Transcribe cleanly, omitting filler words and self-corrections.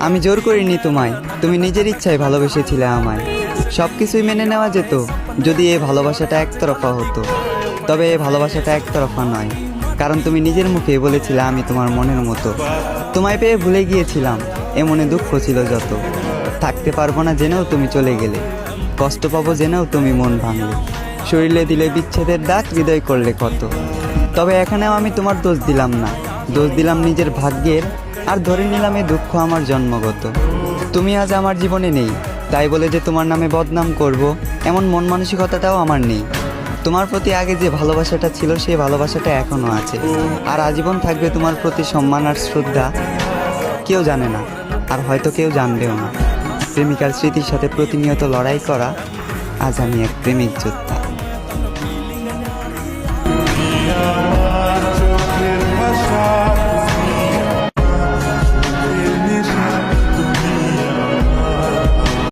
আমি জোর করিনি তোমায়, তুমি নিজের ইচ্ছায় ভালোবেসেছিলে আমায়। সব কিছুই মেনে নেওয়া যেত যদি এই ভালোবাসাটা একতরফা হতো। তবে এই ভালোবাসাটা একতরফা নয়, কারণ তুমি নিজের মুখে বলেছিলে আমি তোমার মনের মতো। তোমায় পেয়ে ভুলে গিয়েছিলাম, এ মনে দুঃখ ছিল যত। থাকতে পারবো না জেনেও তুমি চলে গেলে, কষ্ট পাবো জেনেও তুমি মন ভাঙলে। শরীরে দিলে বিচ্ছেদের দাগ, হৃদয় করলে কত। তবে এখানেও আমি তোমার দোষ দিলাম না, দোষ দিলাম নিজের ভাগ্যের। আর ধরে নিলাম এই দুঃখ আমার জন্মগত। তুমি আজ আমার জীবনে নেই, তাই বলে যে তোমার নামে বদনাম করব এমন মন মানসিকতাটাও আমার নেই। তোমার প্রতি আগে যে ভালোবাসাটা ছিল সেই ভালোবাসাটা এখনও আছে, আর আজীবন থাকবে তোমার প্রতি সম্মান আর শ্রদ্ধা। কেউ জানে না, আর হয়তো কেউ জানবেও না, প্রেমিকার স্মৃতির সাথে প্রতিনিয়ত লড়াই করা। আজ আমি এক প্রেমিক যোদ্ধা।